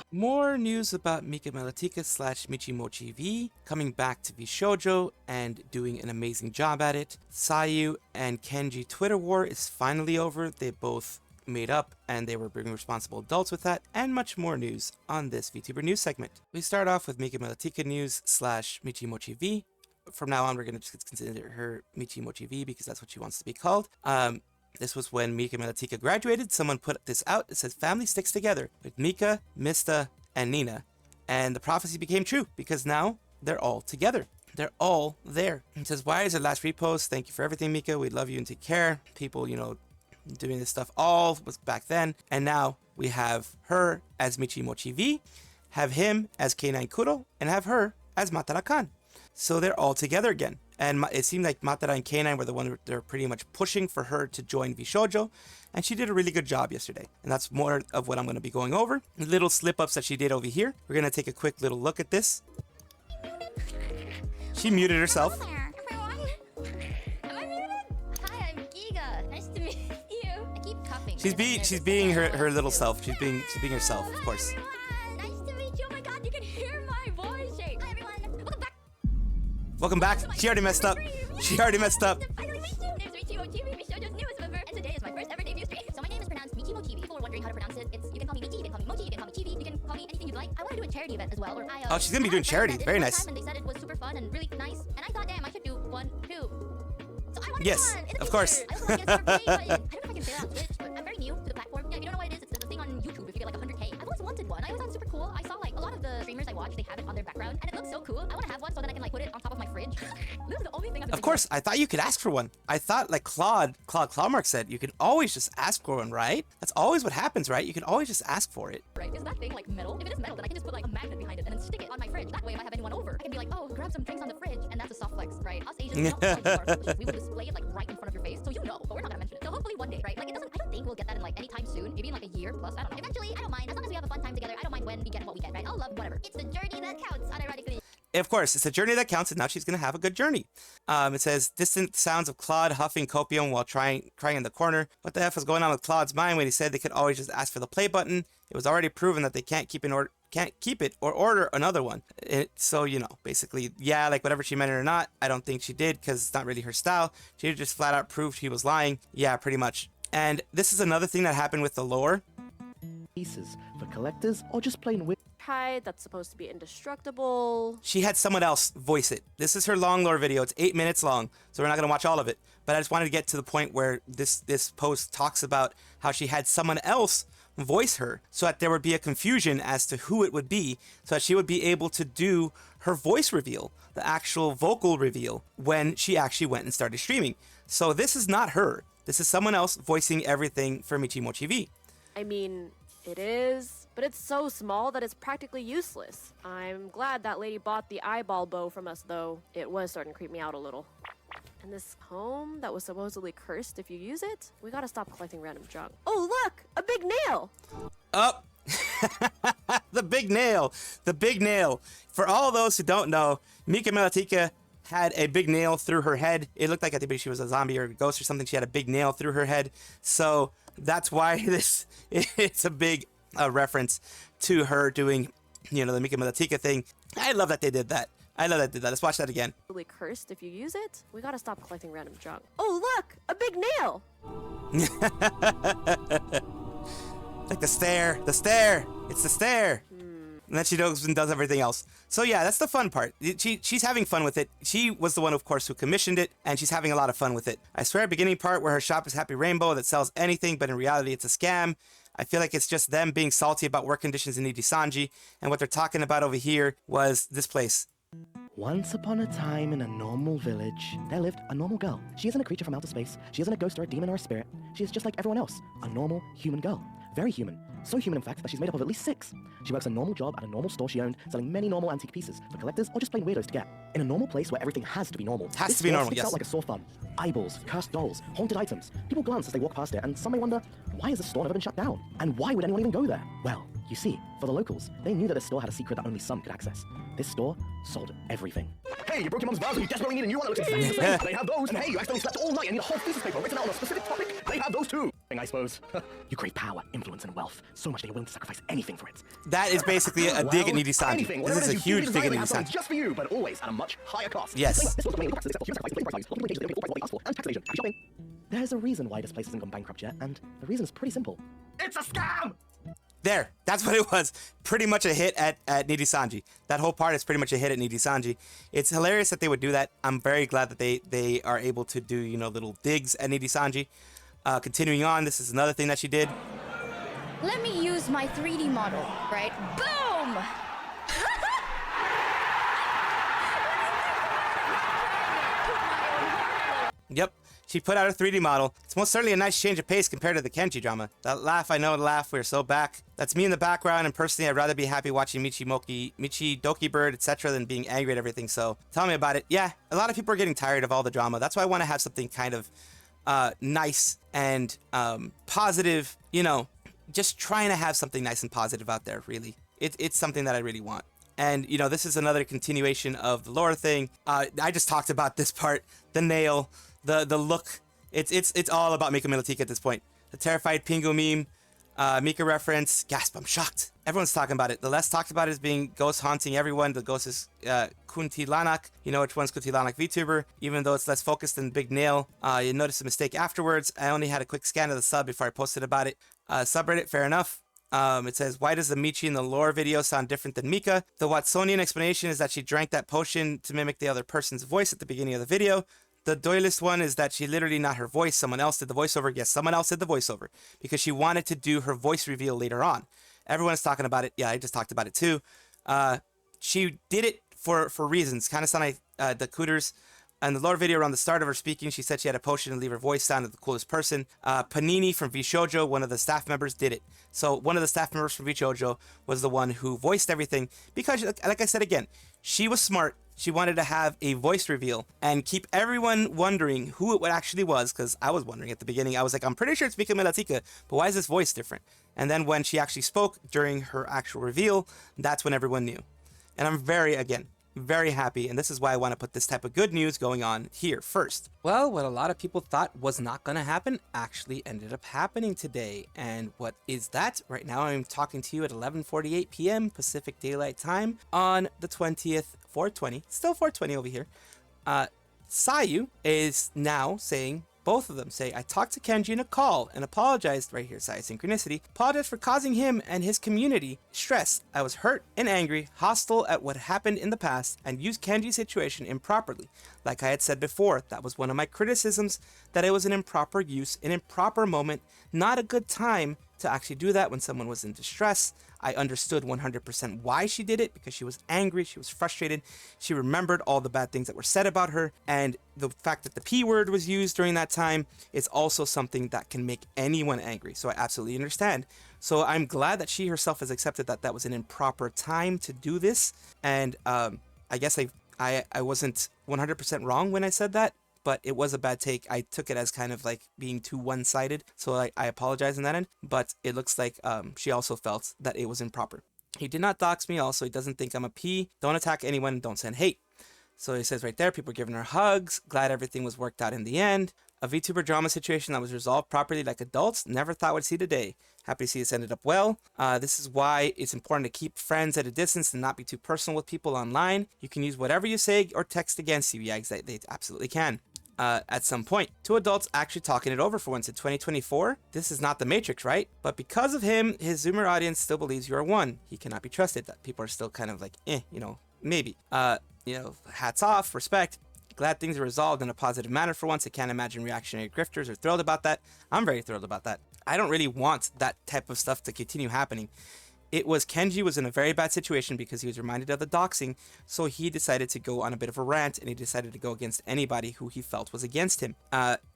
More news about Mika Melatikia / michimochievee coming back to Vshojo and doing an amazing job at it. Sayu and Kenji Twitter war is finally over. They both made up and they were being responsible adults with that, and much more news on this VTuber news segment. We start off with Mika Melatikia news / michimochievee. From now on, we're going to just consider her michimochievee because that's what she wants to be called. This was when Mika Melatikia graduated. Someone put this out. It says, family sticks together with Mika, Mista, and Nina. And the prophecy became true because now they're all together. They're all there. It says, why is her last repost? Thank you for everything, Mika. We love you and take care. People, doing this stuff all was back then. And now we have her as michimochievee, have him as K9 Kuro, and have her as Matara-kan. So they're all together again. And it seemed like Matara and K9 were the ones that were pretty much pushing for her to join Vshojo. And she did a really good job yesterday. And that's more of what I'm going to be going over. Little slip-ups that she did over here. We're going to take a quick little look at this. She muted herself. Hello there, everyone. Am I muted? Hi, I'm Giga. Nice to meet you. I keep cupping. She's being her little self. She's being herself, of course. Hi, everyone. Nice to meet you. Oh my god, you can hear my voice. Hi, everyone. Welcome back. Welcome back. She already messed up. She already messed up. Finally reached you. There's Michimochievee, Vshojo's newest member, and today is my first ever debut stream. So my name is pronounced Michimochievee. People were wondering how to pronounce it. You can call me Michi, you can call me Mochi, you can call me Chibi, you can call me anything you'd like. I want to do a charity event as well. Where Oh, she's gonna be doing charity. Very nice. And they said it was super fun and really nice. And I thought, damn, I should do one too. So I want to Yes, do one in the of course. future. I also want to get a super play button. I don't know if I can say that on Twitch, but I'm very new to the platform. Yeah, if you don't know what it is, it's the thing on YouTube. If you get like 100K, I've always wanted one. I always thought it was super cool. I saw like a lot of the streamers I watch, they have it on their background, and it looks so cool. I want to have one so then I can like put it on top of my fridge. This is the only thing I've been Of course, I thought you could ask for one. I thought, like Clawmark said, you can always just ask for one, right? That's always what happens, right? You can always just ask for it. Right, is that thing like metal? If it is metal, then I can just put like a magnet behind it and then stick it on my fridge. That way, if I have anyone over, I can be like, oh, grab some drinks on the fridge, and that's a soft flex, right? Us Asians, we don't like our privileges. We will display it like right in front of your face, so you know, but we're not gonna mention it. So hopefully one day, right? Like I don't think we'll get that in like anytime soon. Maybe in like a year plus. I don't know. Eventually, I don't mind. As long as we have a fun time together, I don't mind when we get what we get, right? I'll love whatever. It's the journey that counts, unironically. Of course, it's a journey that counts, and now she's gonna have a good journey. It says, distant sounds of Claude huffing copium while crying in the corner. What the F was going on with Claude's mind when he said they could always just ask for the play button? It was already proven that they can't keep it or order another one. So, basically, yeah, like whatever she meant it or not, I don't think she did because it's not really her style. She just flat out proved he was lying. Yeah, pretty much. And this is another thing that happened with the lore. Pieces for collectors or just plain weird. That's supposed to be indestructible. She had someone else voice it. This is her long lore video. It's 8 minutes long, so we're not going to watch all of it. But I just wanted to get to the point where this post talks about how she had someone else voice her so that there would be a confusion as to who it would be, so that she would be able to do her voice reveal, the actual vocal reveal, when she actually went and started streaming. So this is not her. This is someone else voicing everything for Michimochievee. I mean, it is, but it's so small that it's practically useless. I'm glad that lady bought the eyeball bow from us, though. It was starting to creep me out a little. And this comb that was supposedly cursed if you use it? We gotta stop collecting random junk. Oh, look! A big nail! Oh! The big nail! The big nail! For all those who don't know, Mika Melatikia had a big nail through her head. It looked like I think she was a zombie or a ghost or something. She had a big nail through her head. So that's why it's a big reference to her doing, the Mika Melatikia thing. I love that they did that. Let's watch that again. Really cursed if you use it? We gotta stop collecting random junk. Oh, look! A big nail! Like the stare. It's the stare. And then she goes and does everything else. So yeah, that's the fun part. She's having fun with it. She was the one, of course, who commissioned it, and she's having a lot of fun with it. I swear, beginning part where her shop is Happy Rainbow that sells anything, but in reality it's a scam. I feel like it's just them being salty about work conditions in Nijisanji, and what they're talking about over here was this place. Once upon a time in a normal village, there lived a normal girl. She isn't a creature from outer space. She isn't a ghost or a demon or a spirit. She is just like everyone else. A normal human girl. Very human. So human, in fact, that she's made up of at least 6. She works a normal job at a normal store she owned, selling many normal antique pieces for collectors or just plain weirdos to get. In a normal place where everything has to be normal. Has to be normal, sticks yes. out like a sore thumb. Eyeballs, cursed dolls, haunted items. People glance as they walk past it, and some may wonder, why has the store never been shut down? And why would anyone even go there? Well, You see, for the locals, they knew that this store had a secret that only some could access. This store sold everything. Hey, you broke your mom's vase and you desperately need a new one that looks exactly the same. They have those. And hey, you accidentally slept all night and need a whole thesis paper written out on a specific topic. They have those too. I suppose. You crave power, influence, and wealth so much that you're willing to sacrifice anything for it. That is basically a dig at Nijisanji. This is a huge dig at Nijisanji. Just for you, but always at a much higher cost. Yes. There's a reason why this place hasn't gone bankrupt yet, and the reason is pretty simple. It's a scam! There, that's what it was. Pretty much a hit at Nijisanji. That whole part is pretty much a hit at Nijisanji. It's hilarious that they would do that. I'm very glad that they are able to do, you know, little digs at Nijisanji. Continuing on, this is another thing that she did. Let me use my 3D model, right? Boom! Yep, she put out a 3D model. It's most certainly a nice change of pace compared to the Kenji drama. That laugh, I know the laugh, we're so back. That's me in the background, and personally, I'd rather be happy watching Michi Doki Bird, etc. than being angry at everything, so tell me about it. Yeah, a lot of people are getting tired of all the drama. That's why I want to have something kind of nice and positive, you know, just trying to have something nice and positive out there, really. It's something that I really want. And, you know, this is another continuation of the lore thing. I just talked about this part, the nail, the look. It's all about Mika Melatikia at this point. The terrified Pingu meme, Mika reference, gasp, I'm shocked. Everyone's talking about it. The less talked about is being ghost haunting everyone. The ghost is Kuntilanak. You know which one's Kuntilanak VTuber. Even though it's less focused than Big Nail, you notice a mistake afterwards. I only had a quick scan of the sub before I posted about it. Subreddit, fair enough. It says, why does the Michi in the lore video sound different than Mika? The Watsonian explanation is that she drank that potion to mimic the other person's voice at the beginning of the video. The doylist one is that she literally not her voice. Someone else did the voiceover. Yes, someone else did the voiceover because she wanted to do her voice reveal later on. Everyone's talking about it. Yeah, I just talked about it too. She did it for reasons. Kind of sound like the Cooters. In the lore video around the start of her speaking, she said she had a potion to leave her voice sound of the coolest person. Panini from Vshojo, one of the staff members, did it. So one of the staff members from Vshojo was the one who voiced everything because, like I said again, she was smart. She wanted to have a voice reveal and keep everyone wondering who it actually was, because I was wondering at the beginning. I was like, I'm pretty sure it's Mika Melatikia, but why is this voice different? And then when she actually spoke during her actual reveal, that's when everyone knew. And I'm very happy, and this is why I want to put this type of good news going on here first. Well, what a lot of people thought was not going to happen actually ended up happening today. And what is that? Right now I'm talking to you at 11:48 p.m. Pacific Daylight Time on the 20th, 420, still 420 over here. Sayu is now saying, both of them say, I talked to Kenji in a call and apologized, right here, Sayu Synchronicity, apologized for causing him and his community stress. I was hurt and angry, hostile at what happened in the past, and used Kenji's situation improperly. Like I had said before, that was one of my criticisms, that it was an improper use, an improper moment, not a good time to actually do that when someone was in distress. I understood 100% why she did it, because she was angry, she was frustrated, she remembered all the bad things that were said about her, and the fact that the P word was used during that time is also something that can make anyone angry, so I absolutely understand. So I'm glad that she herself has accepted that that was an improper time to do this, and I guess I wasn't 100% wrong when I said that, but it was a bad take. I took it as kind of like being too one-sided, so I apologize on that end, but it looks like she also felt that it was improper. He did not dox me also, he doesn't think I'm a P, don't attack anyone, don't send hate. So he says right there, people are giving her hugs, glad everything was worked out in the end. A VTuber drama situation that was resolved properly like adults, never thought would see the day. Happy to see this ended up well. This is why it's important to keep friends at a distance and not be too personal with people online. You can use whatever you say or text against you. Yeah, they absolutely can. At some point. Two adults actually talking it over for once in 2024. This is not the Matrix, right? But because of him, his Zoomer audience still believes you are one. He cannot be trusted. That people are still kind of like, you know, maybe. You know, hats off, respect. Glad things are resolved in a positive manner for once. I can't imagine reactionary grifters are thrilled about that. I'm very thrilled about that. I don't really want that type of stuff to continue happening. Kenji was in a very bad situation because he was reminded of the doxing, so he decided to go on a bit of a rant, and he decided to go against anybody who he felt was against him.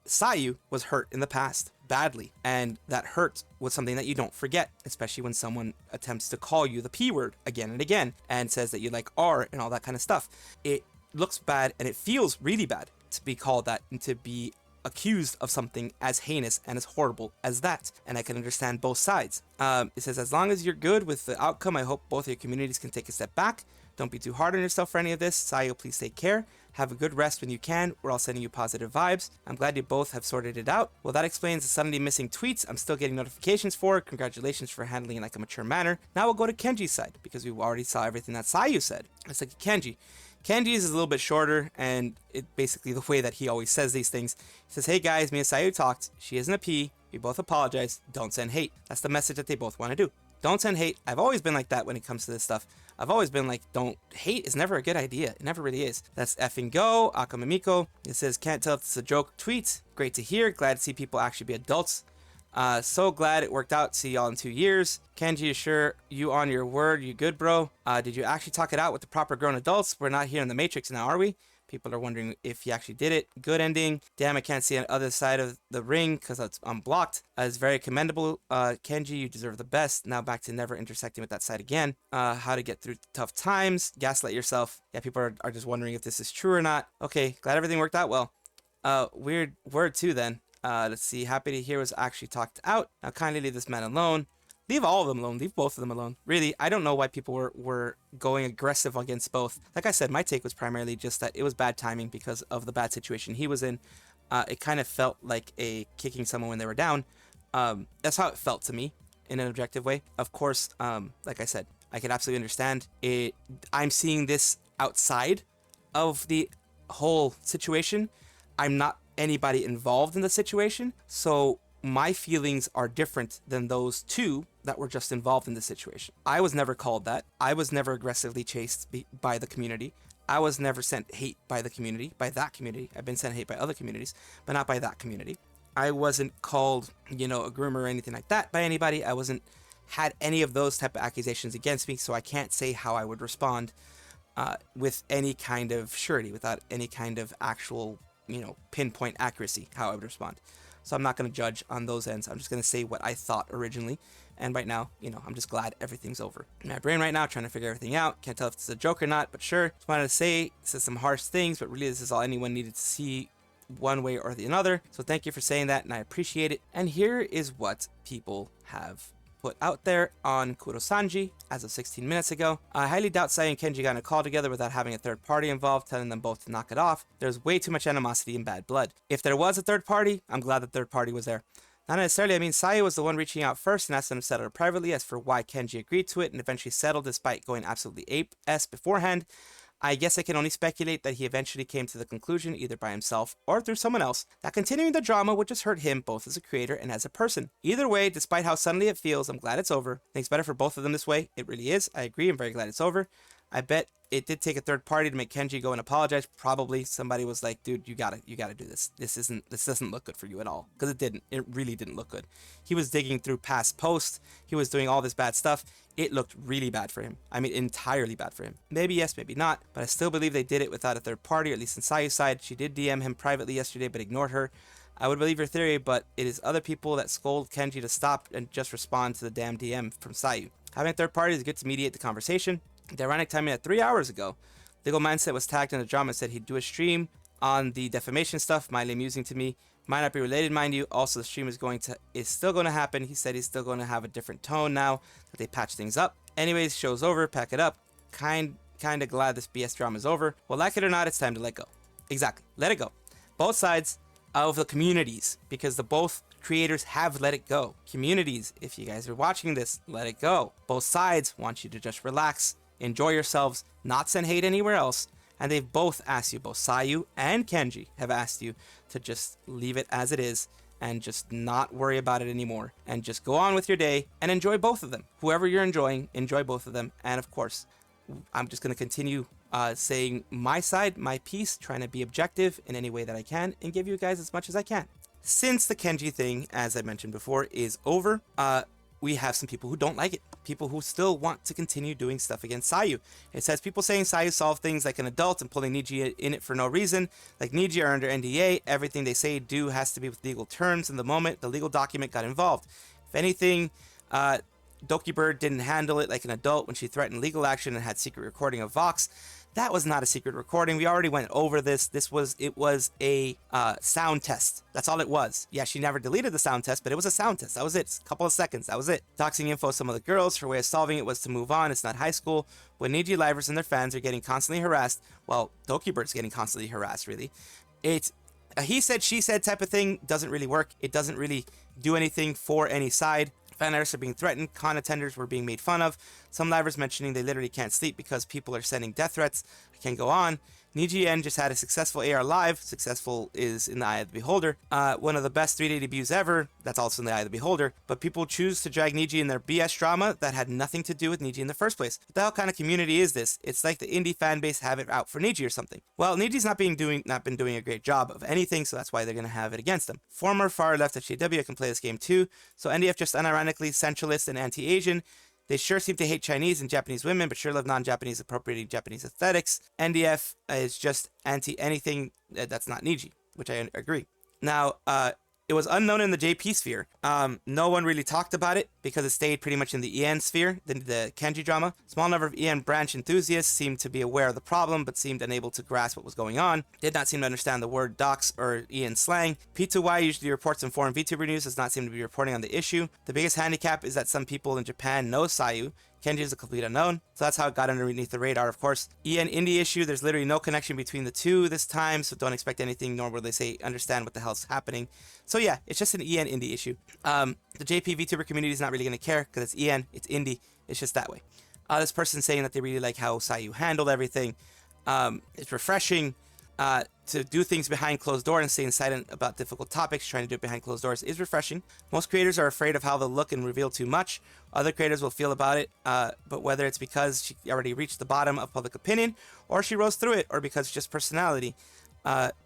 Sayu was hurt in the past, badly, and that hurt was something that you don't forget, especially when someone attempts to call you the P word again and again, and says that you like R and all that kind of stuff. It looks bad, and it feels really bad to be called that, and to be accused of something as heinous and as horrible as that, and I can understand both sides. It says, as long as you're good with the outcome, I hope both of your communities can take a step back. Don't be too hard on yourself for any of this. Sayu, please take care. Have a good rest when you can. We're all sending you positive vibes. I'm glad you both have sorted it out. Well, that explains the suddenly missing tweets I'm still getting notifications for. Congratulations for handling it like a mature manner. Now we'll go to Kenji's side, because we already saw everything that Sayu said. Let's look at Kenji. Kenji's is a little bit shorter, and it basically the way that he always says these things. He says, hey guys, me and Sayu talked. She isn't a P. We both apologize. Don't send hate. That's the message that they both want to do. Don't send hate. I've always been like that when it comes to this stuff. I've always been like, don't hate is never a good idea. It never really is. That's effing go. Akamamiko. It says, can't tell if it's a joke tweet. Great to hear. Glad to see people actually be adults. So glad it worked out. See y'all in 2 years. Kenji, you sure you on your word? You good, bro? Did you actually talk it out with the proper grown adults? We're not here in the Matrix now, are we? People are wondering if you actually did it. Good ending. Damn, I can't see on the other side of the ring because I'm blocked. It's very commendable. Kenji, you deserve the best. Now back to never intersecting with that side again. How to get through tough times. Gaslight yourself. Yeah, people are just wondering if this is true or not. Okay, glad everything worked out well. Weird word too then. Let's see. Happy to hear was actually talked out. Now kindly leave this man alone. Leave all of them alone. Leave both of them alone. Really, I don't know why people were going aggressive against both. Like I said, my take was primarily just that it was bad timing because of the bad situation he was in. It kind of felt like a kicking someone when they were down. That's how it felt to me in an objective way. Of course, like I said, I can absolutely understand it. I'm seeing this outside of the whole situation. I'm not anybody involved in the situation, so my feelings are different than those two that were just involved in the situation. I was never called that. I was never aggressively chased by the community. I was never sent hate by the community, by that community. I've been sent hate by other communities, but not by that community. I wasn't called, a groomer or anything like that by anybody. I wasn't had any of those type of accusations against me, so I can't say how I would respond with any kind of surety, without any kind of actual, pinpoint accuracy, how I would respond. So I'm not going to judge on those ends. I'm just going to say what I thought originally. And right now, I'm just glad everything's over. In my brain right now, trying to figure everything out. Can't tell if it's a joke or not, but sure. Just wanted to say, said some harsh things, but really this is all anyone needed to see one way or the other. So thank you for saying that, and I appreciate it. And here is what people have put out there on Kurosanji as of 16 minutes ago. I highly doubt Sayu and Kenji got in a call together without having a third party involved, telling them both to knock it off. There's way too much animosity and bad blood. If there was a third party, I'm glad the third party was there. Not necessarily, I mean, Sayu was the one reaching out first and asked them to settle it privately. As for why Kenji agreed to it and eventually settled despite going absolutely ape-s beforehand, I guess I can only speculate that he eventually came to the conclusion, either by himself or through someone else, that continuing the drama would just hurt him both as a creator and as a person. Either way, despite how suddenly it feels, I'm glad it's over. Things better for both of them this way. It really is. I agree. I'm very glad it's over. I bet it did take a third party to make Kenji go and apologize. Probably somebody was like, dude, you gotta do this. This doesn't look good for you at all. Because it didn't. It really didn't look good. He was digging through past posts. He was doing all this bad stuff. It looked really bad for him. I mean, entirely bad for him. Maybe yes, maybe not. But I still believe they did it without a third party, or at least on Sayu's side. She did DM him privately yesterday, but ignored her. I would believe your theory, but it is other people that scold Kenji to stop and just respond to the damn DM from Sayu. Having a third party is good to mediate the conversation. The ironic timing at 3 hours ago, Legal Mindset was tagged in the drama and said he'd do a stream on the defamation stuff. Mildly amusing to me. Might not be related, mind you. Also, the stream is still going to happen. He said he's still going to have a different tone now that they patch things up. Anyways, show's over. Pack it up. Kind of glad this BS drama is over. Well, like it or not, it's time to let go. Exactly. Let it go. Both sides of the communities, because the both creators have let it go. Communities, if you guys are watching this, let it go. Both sides want you to just relax, enjoy yourselves, not send hate anywhere else. And they've both asked you, both Sayu and Kenji have asked you to just leave it as it is and just not worry about it anymore. And just go on with your day and enjoy both of them. Whoever you're enjoying, enjoy both of them. And of course, I'm just going to continue saying my side, my piece, trying to be objective in any way that I can and give you guys as much as I can. Since the Kenji thing, as I mentioned before, is over, we have some people who don't like it. People who still want to continue doing stuff against Sayu. It says people saying Sayu solved things like an adult and pulling Niji in it for no reason. Like Niji are under NDA. Everything they say do has to be with legal terms. In the moment the legal document got involved. If anything, Doki Bird didn't handle it like an adult when she threatened legal action and had secret recording of Vox. That was not a secret recording. We already went over this. It was a sound test. That's all it was. Yeah, she never deleted the sound test, but it was a sound test. That was it. A couple of seconds. That was it. Doxing info some of the girls. Her way of solving it was to move on. It's not high school. When Niji livers and their fans are getting constantly harassed, well, Dokibird's getting constantly harassed, really. It's a he said, she said type of thing. Doesn't really work. It doesn't really do anything for any side. Fan artists are being threatened. Con attenders were being made fun of. Some livers mentioning they literally can't sleep because people are sending death threats. I can't go on. Niji just had a successful AR live. Successful is in the eye of the beholder. One of the best 3-day debuts ever. That's also in the eye of the beholder. But people choose to drag Niji in their BS drama that had nothing to do with Niji in the first place. What the hell kind of community is this? It's like the indie fan base have it out for Niji or something. Well, Niji's not been doing a great job of anything, so that's why they're gonna have it against them. Former far left FJW can play this game too. So NDF just unironically centralist and anti-Asian. They sure seem to hate Chinese and Japanese women, but sure love non-Japanese appropriating Japanese aesthetics. NDF is just anti-anything that's not Niji, which I agree. Now, it was unknown in the JP sphere. No one really talked about it because it stayed pretty much in the EN sphere, the Kenji drama. Small number of EN branch enthusiasts seemed to be aware of the problem, but seemed unable to grasp what was going on. Did not seem to understand the word docs or EN slang. P2Y usually reports on foreign VTuber news, does not seem to be reporting on the issue. The biggest handicap is that some people in Japan know Sayu. Kenji is a complete unknown, so that's how it got underneath the radar, of course. EN indie issue, there's literally no connection between the two this time, so don't expect anything, nor will they say understand what the hell's happening. So yeah, it's just an EN indie issue. The JP VTuber community is not really going to care, because it's EN, it's indie, it's just that way. This person saying that they really like how Sayu handled everything. It's refreshing. To do things behind closed doors and staying silent about difficult topics, trying to do it behind closed doors is refreshing. Most creators are afraid of how they'll look and reveal too much. Other creators will feel about it, but whether it's because she already reached the bottom of public opinion, or she rose through it, or because it's just personality,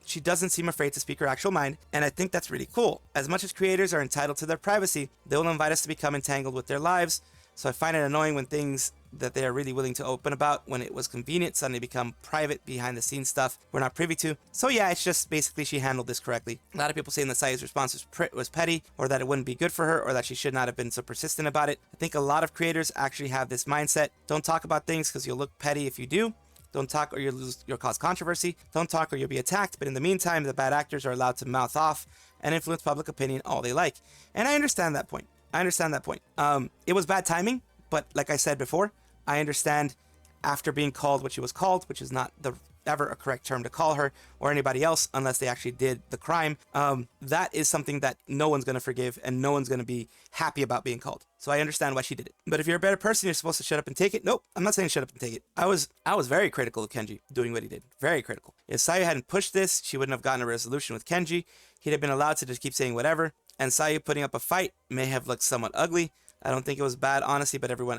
she doesn't seem afraid to speak her actual mind, and I think that's really cool. As much as creators are entitled to their privacy, they will invite us to become entangled with their lives, so I find it annoying when things that they are really willing to open about when it was convenient suddenly become private behind the scenes stuff we're not privy to. So yeah, it's just basically she handled this correctly. A lot of people saying that Sayu's response was petty, or that it wouldn't be good for her, or that she should not have been so persistent about it. I think a lot of creators actually have this mindset. Don't talk about things because you'll look petty if you do. Don't talk or you'll cause controversy. Don't talk or you'll be attacked. But in the meantime, the bad actors are allowed to mouth off and influence public opinion all they like. And I understand that point. It was bad timing, but like I said before, I understand after being called what she was called, which is not ever a correct term to call her or anybody else unless they actually did the crime. That is something that no one's going to forgive and no one's going to be happy about being called. So I understand why she did it. But if you're a better person, you're supposed to shut up and take it. Nope, I'm not saying shut up and take it. I was very critical of Kenji doing what he did. Very critical. If Sayu hadn't pushed this, she wouldn't have gotten a resolution with Kenji. He'd have been allowed to just keep saying whatever. And Sayu putting up a fight may have looked somewhat ugly. I don't think it was bad, honestly, but everyone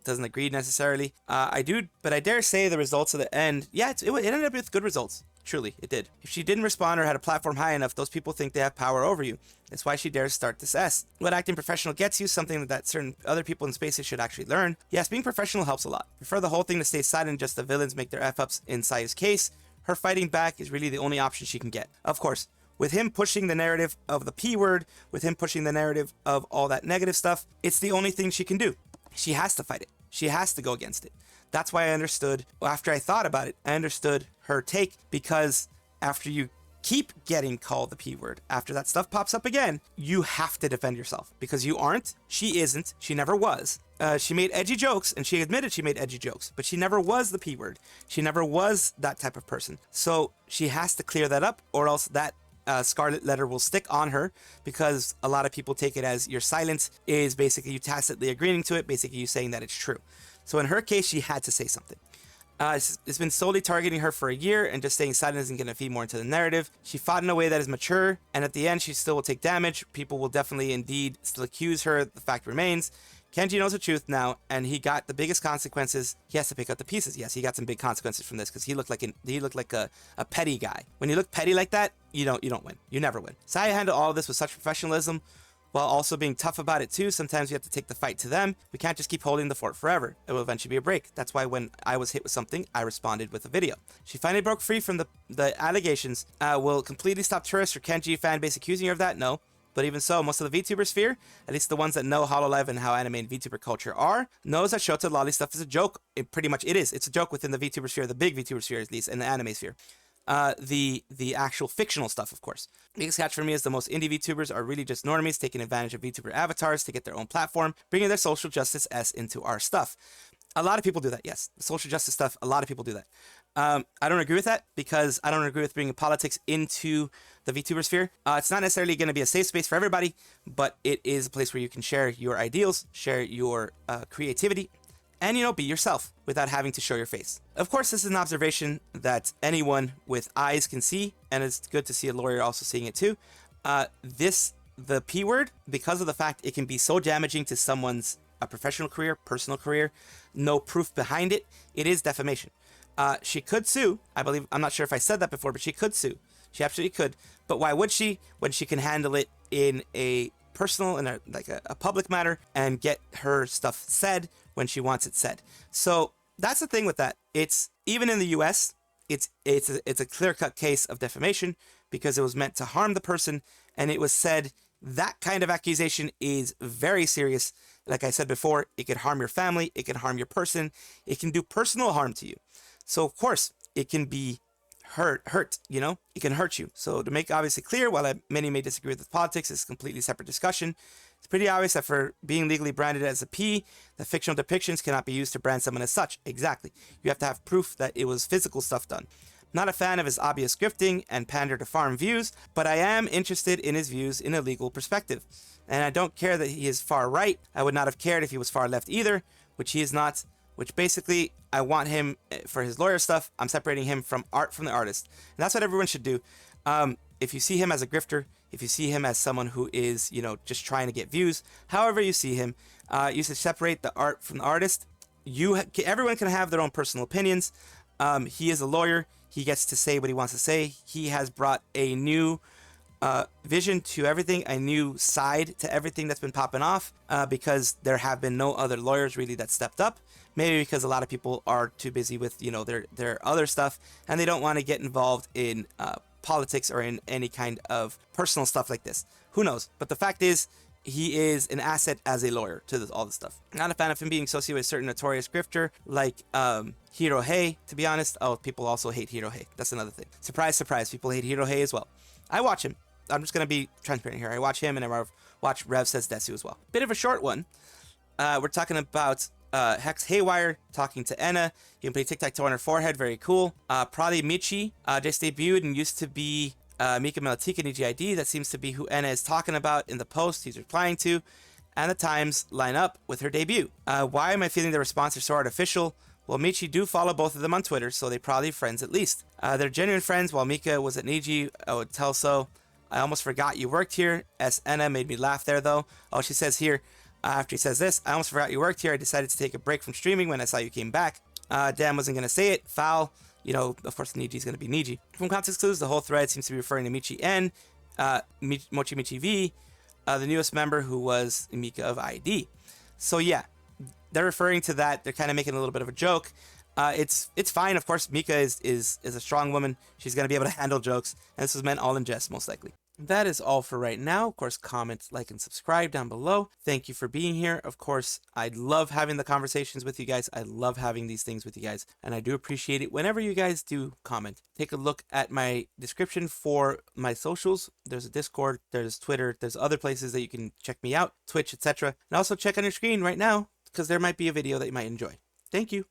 doesn't agree necessarily. I dare say the results of the end, yeah, it ended up with good results. Truly, it did. If she didn't respond or had a platform high enough, those people think they have power over you. That's why she dares start this S. What acting professional gets you, something that certain other people in spaces should actually learn. Yes, being professional helps a lot. Prefer the whole thing to stay silent, just the villains make their F-ups in Sayu's case. Her fighting back is really the only option she can get. Of course, with him pushing the narrative of the P word, with him pushing the narrative of all that negative stuff, it's the only thing she can do. She has to fight it. She has to go against it. That's why I understood, after I thought about it, I understood her take, because after you keep getting called the P word, after that stuff pops up again, you have to defend yourself, because you aren't, she isn't, she never was. She made edgy jokes, and she admitted she made edgy jokes, but she never was the P word. She never was that type of person. So she has to clear that up, or else that scarlet letter will stick on her, because a lot of people take it as your silence is basically you tacitly agreeing to it, basically you saying that it's true. So in her case, she had to say something. It's been solely targeting her for a year, and just staying silent isn't going to feed more into the narrative. She fought in a way that is mature, and at the end, she still will take damage. People will definitely indeed still accuse her. The fact remains, Kenji knows the truth now, and he got the biggest consequences. He has to pick up the pieces. Yes, he got some big consequences from this, because he looked like a petty guy. When you look petty like that, you don't win. You never win. Sayu handled all of this with such professionalism, while also being tough about it too. Sometimes we have to take the fight to them. We can't just keep holding the fort forever. It will eventually be a break. That's why when I was hit with something, I responded with a video. She finally broke free from the allegations. Will completely stop tourists or Kenji fan base accusing her of that? No. But even so, most of the VTuber sphere, at least the ones that know Hololive and how anime and VTuber culture are, knows that Shota Lolly stuff is a joke. It pretty much it is. It's a joke within the VTuber sphere, the big VTuber sphere at least, and the anime sphere. The actual fictional stuff, of course. Biggest catch for me is the most indie VTubers are really just normies taking advantage of VTuber avatars to get their own platform, bringing their social justice S into our stuff. A lot of people do that, yes. The social justice stuff, a lot of people do that. I don't agree with that because I don't agree with bringing politics into the VTuber sphere. It's not necessarily going to be a safe space for everybody, but it is a place where you can share your ideals, share your creativity, and, you know, be yourself without having to show your face. Of course, this is an observation that anyone with eyes can see, and it's good to see a lawyer also seeing it too. The P word, because of the fact it can be so damaging to someone's professional career, personal career, no proof behind it, it is defamation. She could sue. I believe, I'm not sure if I said that before, but she could sue. She absolutely could. But why would she when she can handle it in a personal and a public matter and get her stuff said when she wants it said? So that's the thing with that. It's even in the US, it's a clear-cut case of defamation because it was meant to harm the person, and it was said that kind of accusation is very serious. Like I said before, it could harm your family, it can harm your person, it can do personal harm to you. So of course, it can be hurt, you know, it can hurt you. So to make obviously clear, while many may disagree with politics, it's a completely separate discussion. It's pretty obvious that for being legally branded as a P, the fictional depictions cannot be used to brand someone as such. Exactly. You have to have proof that it was physical stuff done. Not a fan of his obvious grifting and pander to farm views, but I am interested in his views in a legal perspective. And I don't care that he is far right. I would not have cared if he was far left either, which he is not. Which basically, I want him for his lawyer stuff. I'm separating him from art from the artist. And that's what everyone should do. If you see him as a grifter, if you see him as someone who is, you know, just trying to get views, however you see him, you should separate the art from the artist. Everyone can have their own personal opinions. He is a lawyer. He gets to say what he wants to say. He has brought a new vision to everything, a new side to everything that's been popping off, because there have been no other lawyers really that stepped up. Maybe because a lot of people are too busy with, you know, their other stuff, and they don't want to get involved in politics or in any kind of personal stuff like this. Who knows? But the fact is, he is an asset as a lawyer to all this stuff. Not a fan of him being associated with a certain notorious grifter like Hirohei, to be honest. Oh, people also hate Hirohei. That's another thing. Surprise, surprise. People hate Hirohei as well. I watch him. I'm just going to be transparent here. I watch him, and I watch Rev Says Desu as well. Bit of a short one. We're talking about Hex Haywire talking to Enna. You can play tic-tac-toe on her forehead. Very cool. Probably Michi just debuted and used to be Mika Melatikia Niji. That seems to be who Enna is talking about in the post he's replying to. And the times line up with her debut. Why am I feeling the response are so artificial? Well, Michi do follow both of them on Twitter, so they probably friends at least. They're genuine friends. While Mika was at Niji, I would tell so. I almost forgot you worked here. S. Enna made me laugh there, though. Oh, she says here, after he says this, I almost forgot you worked here. I decided to take a break from streaming when I saw you came back. Damn, wasn't going to say it. Foul. You know, of course, Niji is going to be Niji. From context clues, the whole thread seems to be referring to Michi and michimochievee, the newest member who was Mika of ID. So, yeah, they're referring to that. They're kind of making a little bit of a joke. It's fine. Of course, Mika is a strong woman. She's going to be able to handle jokes. And this was meant all in jest, most likely. That is all for right now. Of course, comment, like, and subscribe down below. Thank you for being here. Of course, I love having the conversations with you guys. I love having these things with you guys. And I do appreciate it whenever you guys do comment. Take a look at my description for my socials. There's a Discord, there's Twitter, there's other places that you can check me out, Twitch, etc. And also check on your screen right now, because there might be a video that you might enjoy. Thank you.